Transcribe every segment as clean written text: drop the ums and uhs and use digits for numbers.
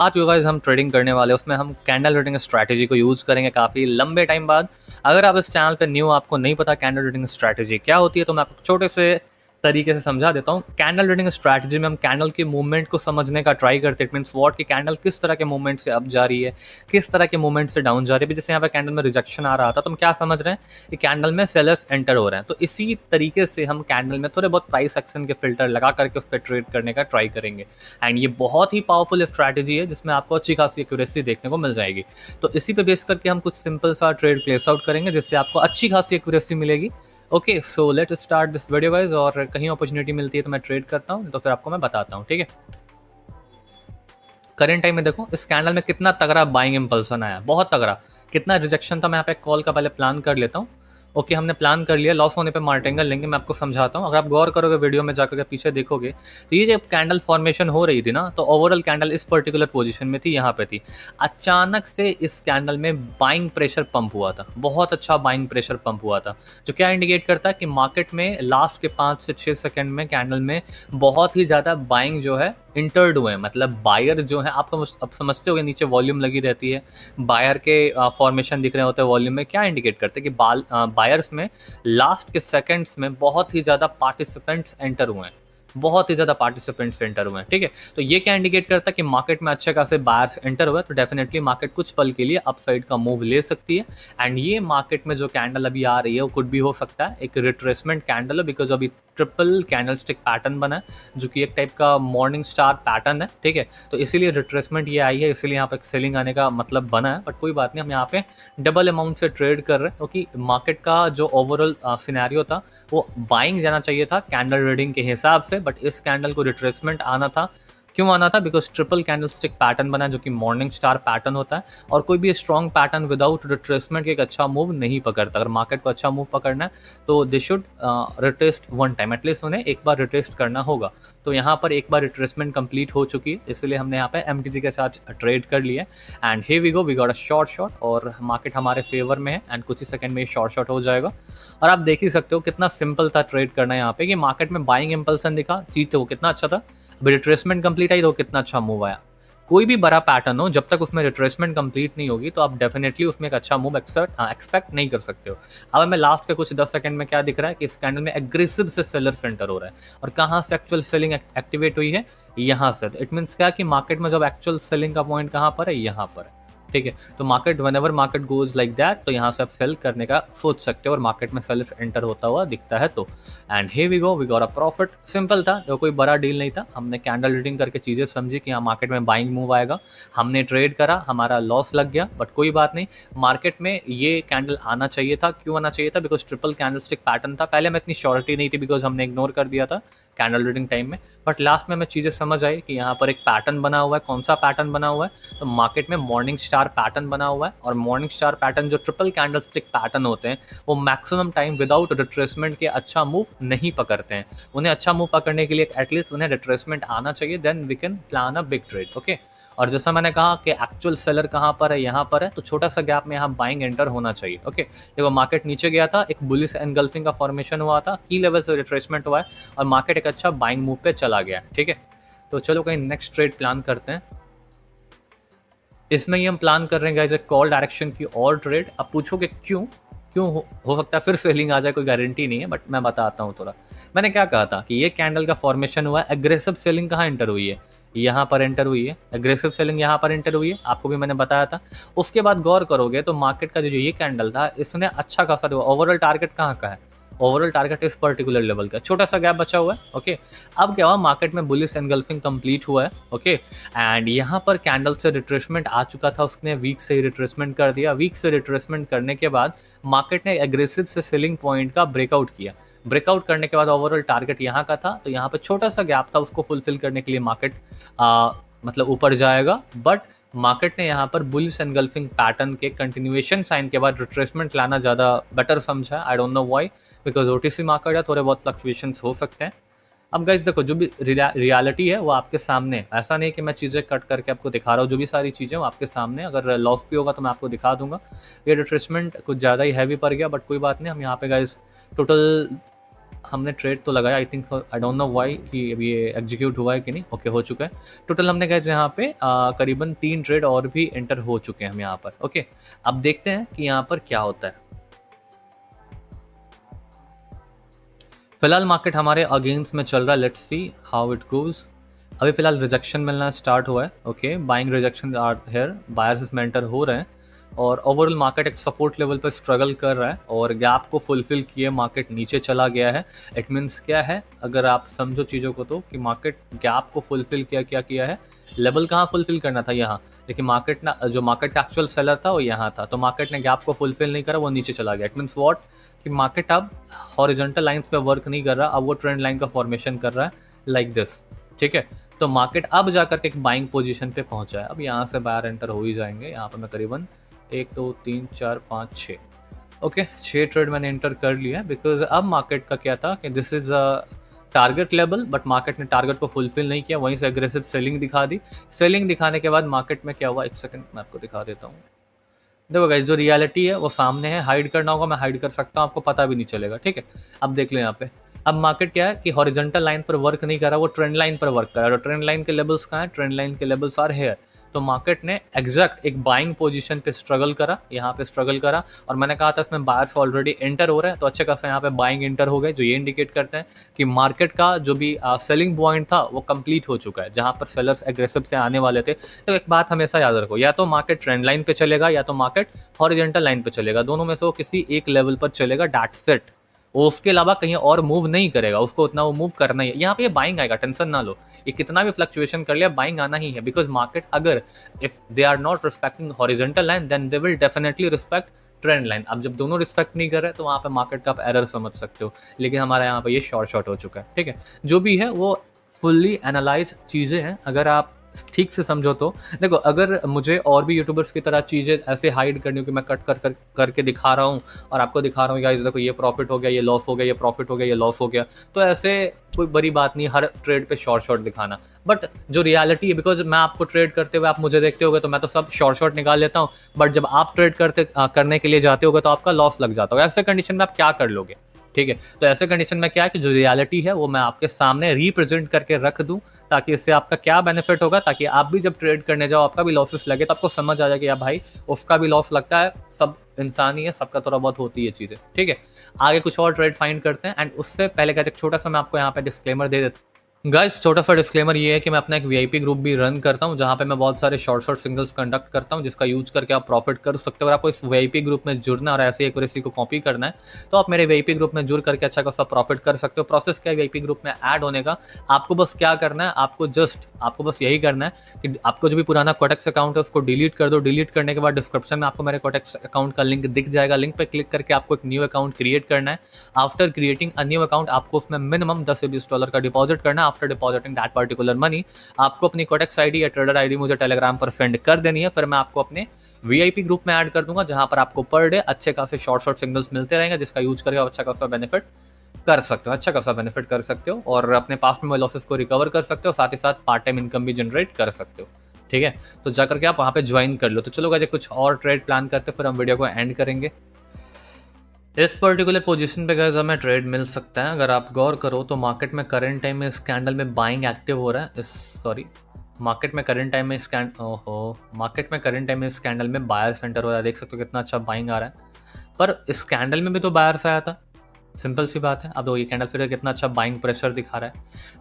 आज जो गाइस हम ट्रेडिंग करने वाले हैं उसमें हम कैंडल ट्रेडिंग स्ट्रैटेजी को यूज़ करेंगे काफ़ी लंबे टाइम बाद। अगर आप इस चैनल पे न्यू, आपको नहीं पता कैंडल ट्रेडिंग स्ट्रैटेजी क्या होती है, तो मैं आपको छोटे से तरीके से समझा देता हूँ। कैंडल ट्रेडिंग स्ट्रैटेजी में हम कैंडल के मूवमेंट को समझने का ट्राई करते हैं। इट मीन्स व्हाट, कि कैंडल किस तरह के मूवमेंट से अप जा रही है, किस तरह के मूवमेंट से डाउन जा रही है। जैसे यहाँ पे कैंडल में रिजेक्शन आ रहा था, तो हम क्या समझ रहे हैं कि कैंडल में सेलर्स एंटर हो रहे हैं। तो इसी तरीके से हम कैंडल में थोड़े बहुत प्राइस एक्शन के फिल्टर लगा करके उस पर ट्रेड करने का ट्राई करेंगे। एंड ये बहुत ही पावरफुल स्ट्रैटेजी है जिसमें आपको अच्छी खासी एक्यूरेसी देखने को मिल जाएगी। तो इसी पे बेस करके हम कुछ सिंपल सा ट्रेड प्लेस आउट करेंगे जिससे आपको अच्छी खासी एक्यूरेसी मिलेगी। Okay, so let start this video guys. और कहीं अपॉर्चुनिटी मिलती है तो मैं ट्रेड करता हूँ, तो फिर आपको मैं बताता हूँ, ठीक है। करेंट टाइम में देखो इस कैंडल में कितना तगड़ा बाइंग इंपल्सन आया, बहुत तगड़ा। कितना रिजेक्शन था, मैं यहाँ पे कॉल का पहले प्लान कर लेता हूँ। ओके, हमने प्लान कर लिया। लॉस होने पे मार्टिंगल लेंगे, मैं आपको समझाता हूँ। अगर आप गौर करोगे वीडियो में जाकर के पीछे देखोगे, तो ये जब कैंडल फॉर्मेशन हो रही थी ना, तो ओवरऑल कैंडल इस पर्टिकुलर पोजीशन में थी, यहाँ पे थी। अचानक से इस कैंडल में बाइंग प्रेशर पंप हुआ था, बहुत अच्छा बाइंग प्रेशर पंप हुआ था, जो क्या इंडिकेट करता है कि मार्केट में लास्ट के 5 से 6 सेकंड में कैंडल में बहुत ही ज़्यादा बाइंग जो है इंटर्ड हुए हैं। मतलब बायर जो है, आप समझते होगे नीचे वॉल्यूम लगी रहती है, बायर के फॉर्मेशन दिख रहे होते हैं वॉल्यूम में। क्या इंडिकेट करते हैं कि बायर्स में लास्ट के सेकंड्स में बहुत ही ज़्यादा पार्टिसिपेंट्स एंटर हुए हैं, बहुत ही ज़्यादा पार्टिसिपेंट्स एंटर हुए हैं, ठीक है। तो ये क्या इंडिकेट करता है कि मार्केट में अच्छे खासे बायर्स एंटर हुए, तो डेफिनेटली मार्केट कुछ पल के लिए अपसाइड का मूव ले सकती है। एंड ये मार्केट में जो कैंडल अभी आ रही है वो कुछ भी हो सकता है एक रिट्रेसमेंट कैंडल है, बिकॉज अभी ट्रिपल कैंडल स्टिक पैटर्न बना है, जो कि एक टाइप का मॉर्निंग स्टार पैटर्न है, ठीक है। तो इसीलिए रिट्रेसमेंट ये आई है, इसीलिए यहाँ पे सेलिंग आने का मतलब बना है। बट कोई बात नहीं, हम यहाँ पे डबल अमाउंट से ट्रेड कर रहे हैं, क्योंकि मार्केट का जो ओवरऑल सिनेरियो था वो बाइंग जाना चाहिए था कैंडल रीडिंग के हिसाब से। बट इस कैंडल को रिट्रेसमेंट आना था। क्यों आना था? Because triple candle stick pattern बना है, जो कि मॉर्निंग स्टार पैटर्न होता है, और कोई भी स्ट्रॉन्ग पैटर्न विदाउट रिट्रेसमेंट एक अच्छा मूव नहीं पकड़ता। अगर मार्केट को अच्छा मूव पकड़ना है तो they should retest one time, at least उन्हें एक बार रिट्रेस्ट करना होगा। तो यहाँ पर एक बार रिट्रेसमेंट कंप्लीट हो चुकी है, इसलिए हमने यहाँ पे MTG के साथ ट्रेड कर लिया। And hey we go, we got a short, और मार्केट हमारे फेवर में है एंड कुछ ही सेकंड में शॉर्ट हो जाएगा। और आप देख ही सकते हो कितना सिंपल था ट्रेड करना यहाँ पे, कि मार्केट में बाइंग इंपल्सन दिखा, चीज तो कितना अच्छा था। अभी रिट्रेसमेंट कंप्लीट आई तो कितना अच्छा मूव आया। कोई भी बड़ा पैटर्न हो, जब तक उसमें रिट्रेसमेंट कंप्लीट नहीं होगी तो आप डेफिनेटली उसमें एक अच्छा मूव एक्सपेक्ट नहीं कर सकते हो। अब हमें लास्ट के कुछ 10 सेकंड में क्या दिख रहा है कि इस कैंडल में एग्रेसिव से सेलर सेंटर हो रहा है। और कहाँ से एक्चुअल सेलिंग एक्टिवेट हुई है? यहाँ से। इट मीन्स क्या कि मार्केट में जब एक्चुअल सेलिंग का पॉइंट कहाँ पर है? यहाँ पर है, ठीक है। तो market whenever market goes like that, तो यहाँ से आप सेल करने का सोच सकते हो, और मार्केट में सेल्स एंटर होता हुआ दिखता है तो। And hey we go, we got a profit. Simple था, जो कोई बड़ा डील नहीं था। हमने कैंडल रीडिंग करके चीज़ें समझी कि यहाँ मार्केट में बाइंग मूव आएगा, हमने ट्रेड करा, हमारा लॉस लग गया। बट कोई बात नहीं, मार्केट में ये कैंडल आना चाहिए था। क्यों आना चाहिए था? Because triple candle stick pattern था। पहले में इतनी श्योरिटी नहीं थी, बिकॉज हमने इग्नोर कर दिया था कैंडल रीडिंग टाइम में। बट लास्ट में हमें चीज़ें समझ आई कि यहाँ पर एक पैटर्न बना हुआ है। कौन सा पैटर्न बना हुआ है? तो मार्केट में मॉर्निंग स्टार पैटर्न बना हुआ है, और मॉर्निंग स्टार पैटर्न जो ट्रिपल कैंडल स्टिक पैटर्न होते हैं वो मैक्सिमम टाइम विदाउट रिट्रेसमेंट के अच्छा मूव नहीं पकड़ते हैं। उन्हें अच्छा मूव पकड़ने के लिए एटलीस्ट उन्हें रिट्रेसमेंट आना चाहिए, then we can plan a big trade, okay. और जैसा मैंने कहा कि एक्चुअल सेलर कहाँ पर है? यहाँ पर है। तो छोटा सा गैप में यहाँ बाइंग एंटर होना चाहिए, ओके। देखो मार्केट नीचे गया था, एक बुलिश एनगल्फिंग का फॉर्मेशन हुआ था, की लेवल से रिट्रेसमेंट हुआ है, और मार्केट एक अच्छा बाइंग मूव पे चला गया, ठीक है। तो चलो कहीं नेक्स्ट ट्रेड प्लान करते हैं। इसमें ही हम प्लान कर रहे हैं गाइस एक कॉल डायरेक्शन की और ट्रेड। अब पूछोगे क्यों हो सकता है फिर सेलिंग आ जाए, कोई गारंटी नहीं है, बट मैं बताता हूँ थोड़ा। मैंने क्या कहा था कि ये कैंडल का फॉर्मेशन हुआ है, एग्रेसिव सेलिंग कहाँ एंटर हुई है? यहाँ पर एंटर हुई है, एग्रेसिव सेलिंग यहाँ पर एंटर हुई है, आपको भी मैंने बताया था। उसके बाद गौर करोगे तो मार्केट का जो ये कैंडल था, इसने अच्छा खासा ओवरऑल टारगेट कहाँ का है? ओवरऑल टारगेट इस पर्टिकुलर लेवल का, छोटा सा गैप बचा हुआ है, ओके। अब क्या हुआ, मार्केट में बुलिश एनगल्फिंग कंप्लीट हुआ है, ओके। एंड यहाँ पर कैंडल से रिट्रेसमेंट आ चुका था, उसने वीक से ही रिट्रेसमेंट कर दिया। वीक से रिट्रेसमेंट करने के बाद मार्केट ने एग्रेसिव से सेलिंग पॉइंट का ब्रेकआउट किया। ब्रेकआउट करने के बाद ओवरऑल टारगेट यहाँ का था, तो यहाँ पे छोटा सा गैप था, उसको फुलफिल करने के लिए मार्केट मतलब ऊपर जाएगा। बट मार्केट ने यहाँ पर बुलिश एनगल्फिंग पैटर्न के कंटिन्यूएशन साइन के बाद रिट्रेसमेंट लाना ज़्यादा बेटर समझा। I don't know why, because OTC market है, थोड़े बहुत फ्लक्चुएशंस हो सकते हैं। अब गाइस देखो, जो भी रियलिटी है वो आपके सामने है। ऐसा नहीं कि मैं चीज़ें कट करके आपको दिखा रहा हूँ, जो भी सारी चीज़ें वो आपके सामने। अगर लॉस भी होगा तो मैं आपको दिखा दूंगा। ये रिट्रेसमेंट कुछ ज़्यादा ही हैवी पड़ गया, बट कोई बात नहीं। हम यहाँ पे गाइस टोटल हमने ट्रेड तो लगाया, I think I don't know why कि अभी ये एग्जीक्यूट हुआ है कि नहीं। ओके हो चुका है। टोटल हमने कहा यहाँ पे करीबन 3 ट्रेड और भी एंटर हो चुके हैं हम यहाँ पर। ओके अब देखते हैं कि यहाँ पर क्या होता है। फिलहाल मार्केट हमारे अगेंस्ट में चल रहा है, let's see how it goes. अभी फिलहाल रिजेक्शन मिलना स्टार्ट हुआ है। Okay buying rejection are here, buyers इसमें एंटर हो रहे हैं और ओवरऑल मार्केट एक सपोर्ट लेवल पर स्ट्रगल कर रहा है और गैप को फुलफिल किए मार्केट नीचे चला गया है। इट मीन्स क्या है, अगर आप समझो चीज़ों को तो, कि मार्केट गैप को फुलफिल क्या किया है, लेवल कहाँ फुलफिल करना था यहाँ, लेकिन मार्केट ना, जो मार्केट का एक्चुअल सेलर था वो यहाँ था, तो मार्केट ने गैप को फुलफिल नहीं करा, वो नीचे चला गया। इट मीन्स व्हाट, कि मार्केट अब हॉरिजॉन्टल लाइंस पे वर्क नहीं कर रहा, अब वो ट्रेंड लाइन का फॉर्मेशन कर रहा है लाइक दिस। ठीक है, तो मार्केट अब जाकर के एक बाइंग पोजीशन पे पहुंचा है। अब यहाँ से बायर एंटर हो ही जाएंगे। यहाँ पर मैं करीबन 1 2 3 4 5 6 ओके 6 ट्रेड मैंने एंटर कर लिया, बिकॉज अब मार्केट का क्या था कि this is a target level, but market ने टारगेट को फुलफिल नहीं किया, वहीं से एग्रेसिव सेलिंग दिखा दी। सेलिंग दिखाने के बाद मार्केट में क्या हुआ, एक सेकंड मैं आपको दिखा देता हूँ। देखो गाइस, जो रियलिटी है वो सामने है, हाइड करना होगा मैं हाइड कर सकता हूँ, आपको पता भी नहीं चलेगा। ठीक है, अब देख लो यहाँ पे, अब मार्केट क्या है कि हॉरिजॉन्टल लाइन पर वर्क नहीं कर रहा, वो ट्रेंड लाइन पर वर्क कर रहा है। और ट्रेंड लाइन के लेवल्स कहाँ है, ट्रेंड लाइन के लेवल्स आर हेयर। तो मार्केट ने एग्जैक्ट एक बाइंग पोजीशन पे स्ट्रगल करा, यहाँ पे स्ट्रगल करा, और मैंने कहा था इसमें बायर्स ऑलरेडी एंटर हो रहे हैं, तो अच्छे खासा यहाँ पे बाइंग एंटर हो गए, जो ये इंडिकेट करते हैं कि मार्केट का जो भी सेलिंग पॉइंट था वो कंप्लीट हो चुका है, जहाँ पर सेलर्स एग्रेसिव से आने वाले थे। तो एक बात हमेशा याद रखो, या तो मार्केट ट्रेंड लाइन पे चलेगा या तो मार्केट हॉरिजॉन्टल लाइन पे चलेगा, दोनों में से वो किसी एक लेवल पर चलेगा, दैट्स इट। वो उसके अलावा कहीं और मूव नहीं करेगा, उसको उतना वो मूव करना ही है। यहाँ पे बाइंग आएगा, टेंशन ना लो, ये कितना भी फ्लक्चुएशन कर लिया बाइंग आना ही है, बिकॉज मार्केट अगर if they are not respecting horizontal line then they will definitely respect trend line. अब जब दोनों रिस्पेक्ट नहीं कर रहे तो वहाँ पे मार्केट का आप एरर समझ सकते हो, लेकिन हमारा यहाँ पे ये शॉर्ट हो चुका है। ठीक है, जो भी है वो फुल्ली एनालाइज चीज़ें हैं, अगर आप ठीक से समझो तो। देखो, अगर मुझे और भी यूट्यूबर्स की तरह चीज़ें ऐसे हाइड करनी हो कि मैं कट करके दिखा रहा हूँ और आपको दिखा रहा हूँ गाइस देखो ये प्रॉफिट हो गया, ये लॉस हो गया, ये प्रॉफिट हो गया, ये लॉस हो गया, तो ऐसे कोई बड़ी बात नहीं हर ट्रेड पे शॉर्ट दिखाना। बट जो रियलिटी है, बिकॉज मैं आपको ट्रेड करते हुए आप मुझे देखते होगे तो मैं तो सब शॉर्ट निकाल लेता हूँ, बट जब आप ट्रेड करने के लिए जाते होगे तो आपका लॉस लग जाता होगा। ऐसे कंडीशन में आप क्या कर लोगे? ठीक है, तो ऐसे कंडीशन में क्या है कि जो रियलिटी है वो मैं आपके सामने रिप्रेजेंट करके रख दूं, ताकि इससे आपका क्या बेनिफिट होगा, ताकि आप भी जब ट्रेड करने जाओ आपका भी लॉसेस लगे तो आपको समझ आ जाए कि यार भाई उसका भी लॉस लगता है, सब इंसान ही है, सबका थोड़ा बहुत होती है चीज़ें। ठीक है, आगे कुछ और ट्रेड फाइंड करते हैं, एंड उससे पहले कहते छोटा सा मैं आपको यहाँ पे डिस्क्लेमर दे देता हूँ। गाइस, छोटा सा डिस्क्लेमर ये है कि मैं अपना एक वीआईपी ग्रुप भी रन करता हूँ, जहाँ पे मैं बहुत सारे शॉर्ट सिग्नल्स कंडक्ट करता हूँ, जिसका यूज करके आप प्रॉफिट कर सकते हो। अगर आपको इस वीआईपी ग्रुप में जुड़ना और ऐसे एक्यूरेसी को कॉपी करना है तो आप मेरे वीआईपी ग्रुप में जुड़ करके अच्छा खासा प्रॉफिट कर सकते हो। प्रोसेस क्या है वीआईपी ग्रुप में ऐड होने का, आपको बस क्या करना है, आपको बस यही करना है कि आपको जो भी पुराना कोटेक्स अकाउंट है उसको डिलीट कर दो। डिलीट करने के बाद डिस्क्रिप्शन में आपको मेरे कोटेक्स अकाउंट का लिंक दिख जाएगा, लिंक पे क्लिक करके आपको एक न्यू अकाउंट क्रिएट करना है। After creating a new account आपको उसमें मिनिमम 10 से 20 डॉलर का डिपॉजिट करना है। After depositing that particular money आपको अपनी कोटेक्स आईडी या ट्रेडर आईडी मुझे टेलीग्राम पर सेंड कर देनी है, फिर मैं आपको अपने वीआईपी ग्रुप में ऐड कर दूंगा, जहां पर आपको पर डे अच्छे खासे शॉर्ट सिग्नल्स मिलते रहेंगे, जिसका यूज करके आप अच्छा खासा बेनिफिट कर सकते हो, अच्छा खासा बेनिफिट कर सकते हो और अपने पास्ट में लॉसेस को रिकवर कर सकते हो, साथ ही साथ पार्ट टाइम इनकम भी जनरेट कर सकते हो। ठीक है, तो जाकर के आप वहां पे ज्वाइन कर लो। तो चलो गाइस, कुछ और ट्रेड प्लान करते फिर हम वीडियो को एंड करेंगे। इस पर्टिकुलर पोजीशन पे गाइस हमें ट्रेड मिल सकता है। अगर आप गौर करो तो मार्केट में करंट टाइम में इस कैंडल में बाइंग एक्टिव हो रहा है, मार्केट में करंट टाइम में इस कैंडल में बायर्स एंटर हो रहा है। देख सकते हो कितना अच्छा बाइंग आ रहा है, पर इस कैंडल में भी तो बायर्स आया था, सिंपल सी बात है। अब ये कैंडल फिर कितना अच्छा बाइंग प्रेशर दिखा रहा है,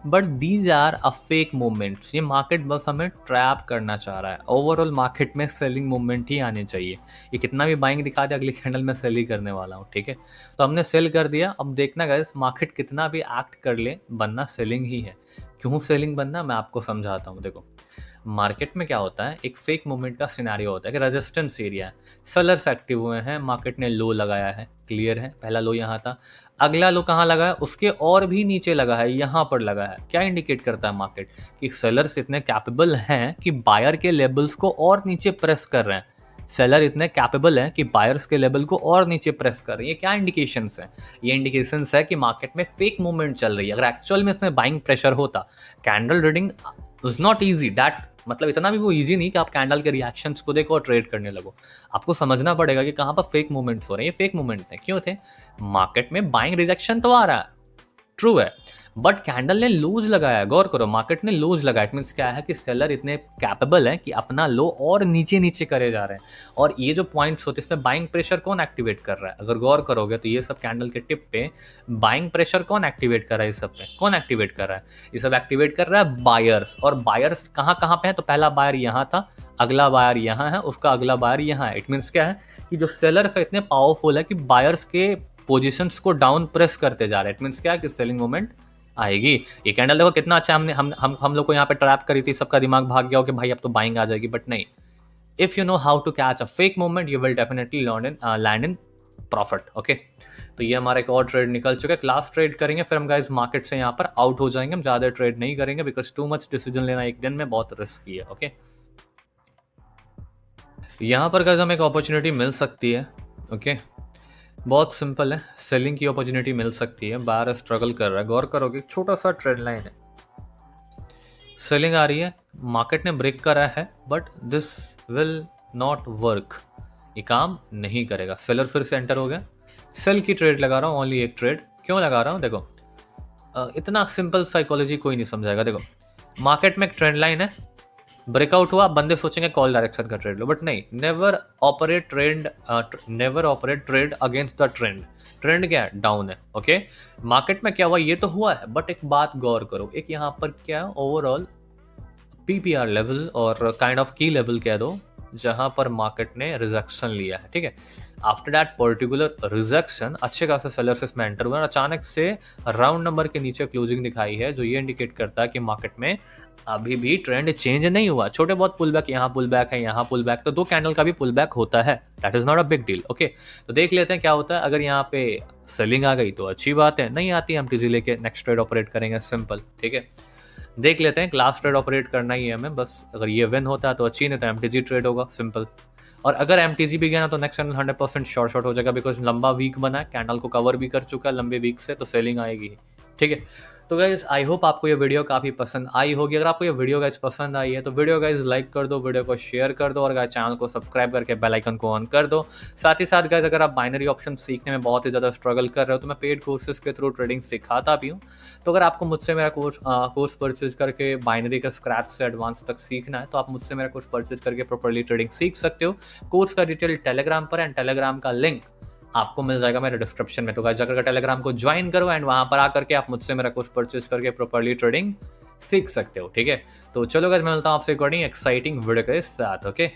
but these are a fake movements. ये मार्केट बस हमें ट्रैप करना चाह रहा है। ओवरऑल मार्केट में सेलिंग मूवमेंट ही आनी चाहिए। ये कितना भी बाइंग दिखा दे, अगली कैंडल में सेल ही करने वाला हूँ। ठीक है, तो हमने सेल कर दिया। अब देखना गाइस, मार्केट कितना भी एक्ट कर ले, बनना सेलिंग ही है। क्यों सेलिंग बनना, मैं आपको समझाता हूँ। देखो, मार्केट में क्या होता है, एक फेक मूवमेंट का सिनेरियो होता है कि रेजिस्टेंस एरिया है, सेलर्स एक्टिव हुए हैं, मार्केट ने लो लगाया है, क्लियर है, पहला लो यहाँ था, अगला लो कहाँ लगा है, उसके और भी नीचे लगा है, यहाँ पर लगा है। क्या इंडिकेट करता है मार्केट, कि सेलर्स इतने कैपेबल हैं कि बायर के लेवल्स को और नीचे प्रेस कर रहे हैं। सेलर इतने कैपेबल हैं कि बायर्स के लेवल को और नीचे प्रेस कर रही है। क्या इंडिकेशंस हैं? ये इंडिकेशंस है कि मार्केट में फेक मूवमेंट चल रही है। अगर एक्चुअल में इसमें बाइंग प्रेशर होता, candle reading is not easy, that मतलब इतना भी वो ईजी नहीं कि आप कैंडल के रिएक्शंस को देखो और ट्रेड करने लगो। आपको समझना पड़ेगा कि कहाँ पर फेक मूवमेंट्स हो रहे हैं। ये फेक मूवमेंट थे, क्यों थे? मार्केट में बाइंग रिजेक्शन तो आ रहा है, ट्रू है, बट कैंडल ने लूज लगाया, गौर करो, मार्केट ने लूज लगाया। इट मीन्स क्या है कि सेलर इतने कैपेबल है कि अपना लो और नीचे नीचे करे जा रहे हैं। और ये जो पॉइंट्स होते हैं इसमें बाइंग प्रेशर कौन एक्टिवेट कर रहा है? अगर गौर करोगे तो ये सब कैंडल के टिप पे बाइंग प्रेशर कौन एक्टिवेट कर रहा है? इस सब पे कौन एक्टिवेट कर रहा है? ये सब एक्टिवेट कर रहा है बायर्स। और बायर्स कहाँ कहाँ पे है? तो पहला बायर यहाँ था, अगला बायर यहाँ है, उसका अगला बायर यहाँ है। इट मीन्स क्या है कि जो सेलर्स है इतने पावरफुल है कि बायर्स के पोजीशंस को डाउन प्रेस करते जा रहे हैं। इट मीन्स क्या है कि सेलिंग मोमेंट आएगी। ये कैंडल देखो कितना अच्छा, हमने हम लोग को यहाँ पे ट्रैप करी थी, सबका दिमाग भाग गया हो कि भाई अब तो बाइंग आ जाएगी, बट नहीं। If you know how to catch a fake moment you will definitely land in profit. Okay, तो ये हमारा एक और ट्रेड निकल चुका है। क्लास ट्रेड करेंगे, फिर हम गाइस मार्केट से यहाँ पर आउट हो जाएंगे। हम ज्यादा ट्रेड नहीं करेंगे बिकॉज टू मच डिसीजन लेना एक दिन में बहुत रिस्की है। ओके, यहाँ पर गाइस हमें एक अपॉर्चुनिटी मिल सकती है। ओके, बहुत सिंपल है, सेलिंग की अपॉर्चुनिटी मिल सकती है। बायर स्ट्रगल कर रहा है, गौर करोगे छोटा सा ट्रेंड लाइन है, सेलिंग आ रही है, मार्केट ने ब्रेक करा है, but this will not work, ये काम नहीं करेगा। सेलर फिर से एंटर हो गया, सेल की ट्रेड लगा रहा हूँ, ओनली एक ट्रेड। क्यों लगा रहा हूँ? देखो इतना सिंपल साइकोलॉजी कोई नहीं समझाएगा। देखो मार्केट में एक ट्रेंड लाइन है, ब्रेकआउट हुआ, बंदे सोचेंगे कॉल डायरेक्शन का ट्रेड लो, बट नहीं, never operate trade against the trend. Trend क्या है? डाउन है। ओके, मार्केट में क्या हुआ? ये तो हुआ है, बट एक बात गौर करो, एक यहाँ पर क्या ओवरऑल पीपीआर लेवल और काइंड ऑफ की लेवल कह दो जहां पर मार्केट ने रिजेक्शन लिया है। ठीक है, आफ्टर दैट पर्टिकुलर रिजेक्शन अच्छे खासे सेलर्स इसमें एंटर हुए और अचानक से राउंड नंबर के नीचे क्लोजिंग दिखाई है, जो ये इंडिकेट करता है कि मार्केट में अभी भी ट्रेंड चेंज नहीं हुआ। छोटे बहुत पुल बैक, यहाँ पुल बैक है, यहाँ पुल बैक, तो दो कैंडल का भी पुल बैक होता है, that is not a big deal. Okay, तो देख लेते हैं क्या होता है। अगर यहाँ पे सेलिंग आ गई तो अच्छी बात है, नहीं आती हम टीजी लेके नेक्स्ट ट्रेड ऑपरेट करेंगे, सिंपल। ठीक है, देख लेते हैं, क्लास ट्रेड ऑपरेट करना ही है हमें बस। अगर ये विन होता है तो अच्छी, नहीं तो एमटीजी ट्रेड होगा, सिंपल। और अगर एमटीजी भी गया ना तो नेक्स्ट कैंडल 100% शॉर्ट हो जाएगा, बिकॉज लंबा वीक बना है, कैंडल को कवर भी कर चुका है लंबे वीक से, तो सेलिंग आएगी। ठीक है, तो गाइज आई होप आपको ये वीडियो काफ़ी पसंद आई होगी। अगर आपको ये वीडियो गाइज पसंद आई है तो वीडियो गाइज लाइक कर दो, वीडियो को शेयर कर दो, और गाइज चैनल को सब्सक्राइब करके बेल आइकन को ऑन कर दो। साथ ही साथ गाइज अगर आप बाइनरी ऑप्शन सीखने में बहुत ही ज़्यादा स्ट्रगल कर रहे हो तो मैं पेड कोर्सेज के थ्रू ट्रेडिंग सिखाता भी हूँ। तो अगर आपको मुझसे मेरा कोर्स परचेज करके बाइनरी का स्क्रैच से एडवांस तक सीखना है तो आप मुझसे मेरा कोर्स परचेज करके प्रॉपर्ली ट्रेडिंग सीख सकते हो। कोर्स का डिटेल टेलीग्राम पर, एंड टेलीग्राम का लिंक आपको मिल जाएगा मेरे डिस्क्रिप्शन में। तो गाइस जाकर टेलीग्राम को ज्वाइन करो एंड वहां पर आकर के आप मुझसे मेरा कोर्स परचेज करके प्रॉपर्ली ट्रेडिंग सीख सकते हो। ठीक है, तो चलो गाइस मैं मिलता हूं आपसे एक एक्साइटिंग वीडियो के साथ। ओके।